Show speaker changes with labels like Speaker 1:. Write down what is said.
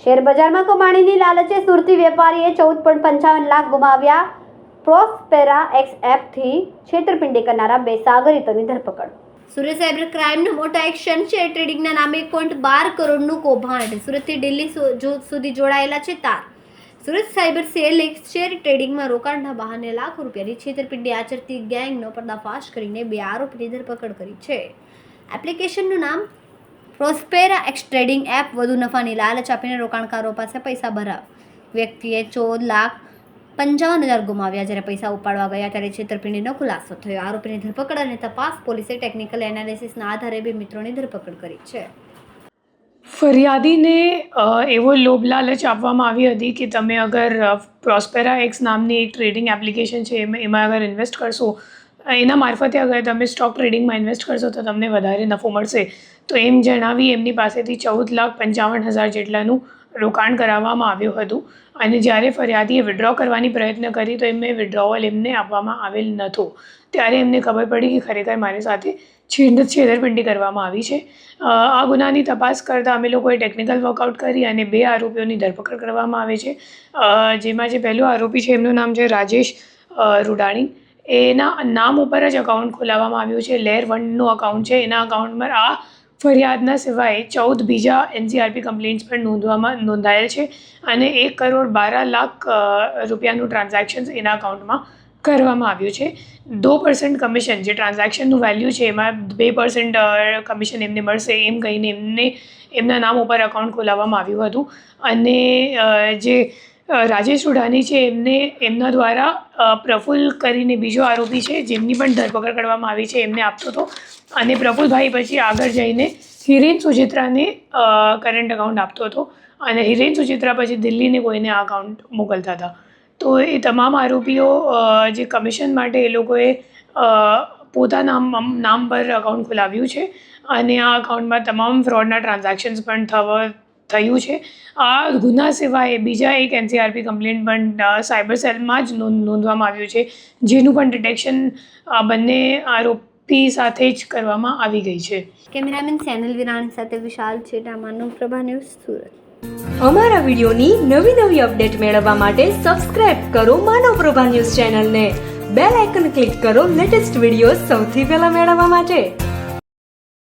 Speaker 1: શેરબજારમાં કમાણીની લાલચે સુરતી વેપારીએ 14.55 લાખ ગુમાવ્યા. પ્રોસ્પેરા એક્સ એપથી છેતરપિંડી કરનારા 2 સાગરીતોની ધરપકડ. સુરત સાયબર ક્રાઇમનો મોટો એક્શન. શેર ટ્રેડિંગના નામે 1.12 કરોડનું કૌભાંડ. સુરતથી દિલ્હી સુધી જોડાયેલા છે તાર. સુરત સાયબર સેલે શેર ટ્રેડિંગમાં રોકાણના બહાને લાખો રૂપિયાની છેતરપિંડી આચરતી ગેંગનો પર્દાફાશ કરીને 2 આરોપીની ધરપકડ કરી છે. એપ્લિકેશનનું નામ પ્રોસ્પેરા એક્સ ટ્રેડિંગ એપ. વધુ નફાની લાલચ આપીને રોકાણકારો પાસે પૈસા ભરાવ. વ્યક્તિએ 14,55,000 ગુમાવ્યા. જ્યારે પૈસા ઉપાડવા ગયા ત્યારે છેતરપિંડીનો ખુલાસો થયો. આરોપીની ધરપકડ અને તપાસ. પોલીસે ટેકનિકલ એનાલિસિસના આધારે 2 મિત્રોની ધરપકડ કરી છે.
Speaker 2: ફરિયાદીને એવો લોભ લાલચ આપવામાં આવી હતી કે તમે અગર પ્રોસ્પેરા એક્સ નામની એક ટ્રેડિંગ એપ્લિકેશન છે એમાં અગર ઇન્વેસ્ટ કરશો, એના મારફતે અગર તમે સ્ટોક ટ્રેડિંગમાં ઇન્વેસ્ટ કરશો તો તમને વધારે નફો મળશે. તો એમ જણાવી એમની પાસેથી 14,55,000 જેટલાનું રોકાણ કરાવવામાં આવ્યું હતું. અને જ્યારે ફરિયાદીએ વિડ્રો કરવાની પ્રયત્ન કરી તો વિડ્રોવલ એમને આપવામાં આવેલ નહોતું. ત્યારે એમને ખબર પડી કે ખરેખર મારી સાથે છેતરપિંડી કરવામાં આવી છે. આ ગુનાની તપાસ કરતાં અમે લોકોએ ટેકનિકલ વર્કઆઉટ કરી અને 2 આરોપીઓની ધરપકડ કરવામાં આવે છે. જેમાં જે પહેલો આરોપી છે એમનું નામ છે રાજેશ રૂડાણી. એના નામ ઉપર જ અકાઉન્ટ ખોલાવવામાં આવ્યું છે. લેયર 1નું અકાઉન્ટ છે. એના અકાઉન્ટમાં આ ફરિયાદના સિવાય 14 બીજા NCRP કમ્પ્લેન્ટ્સ પણ નોંધાયેલ છે અને 1,12,00,000 રૂપિયાનું ટ્રાન્ઝેક્શન્સ એના અકાઉન્ટમાં કરવામાં આવ્યું છે. 2% કમિશન જે ટ્રાન્ઝેક્શનનું વેલ્યુ છે એમાં 2% કમિશન એમને મળશે એમ કહીને એમના નામ ઉપર અકાઉન્ટ ખોલાવવામાં આવ્યું હતું. અને જે રાજેશ રૂડાણી છે એમના દ્વારા પ્રફુલ્લ કરીને બીજો આરોપી છે જેમની પણ ધરપકડ કરવામાં આવી છે એમને આપતો હતો. અને પ્રફુલ્લભાઈ પછી આગળ જઈને હિરેન સુચિત્રાને કરંટ અકાઉન્ટ આપતો હતો અને હિરેન સુચિત્રા પછી દિલ્હીને કોઈને આ અકાઉન્ટ મોકલતા હતા. તો એ તમામ આરોપીઓ જે કમિશન માટે એ લોકોએ પોતાના નામ પર અકાઉન્ટ ખોલાવ્યું છે અને આ અકાઉન્ટમાં તમામ ફ્રોડના ટ્રાન્ઝેક્શન્સ પણ થયું છે. આ ગુના સિવાય બીજા એક NCRP કમ્પ્લેન્ટ પણ સાયબર સેલમાં જ નોંધવામાં આવ્યું છે, જેનું પણ ડિટેક્શન બંને આરોપી સાથે જ કરવામાં આવી ગઈ છે.
Speaker 1: કેમેરામેન સેનલ વિરાણી સાથે વિશાલ છેટા, માનવ પ્રભા ન્યૂઝ, સુરત.
Speaker 3: અમારા વિડીયોની નવી અપડેટ મેળવવા માટે સબસ્ક્રાઇબ કરો માનવ પ્રભા ન્યૂઝ ચેનલને. બેલ આઇકન ક્લિક કરો લેટેસ્ટ વિડીયો સૌથી પહેલા મેળવવા માટે.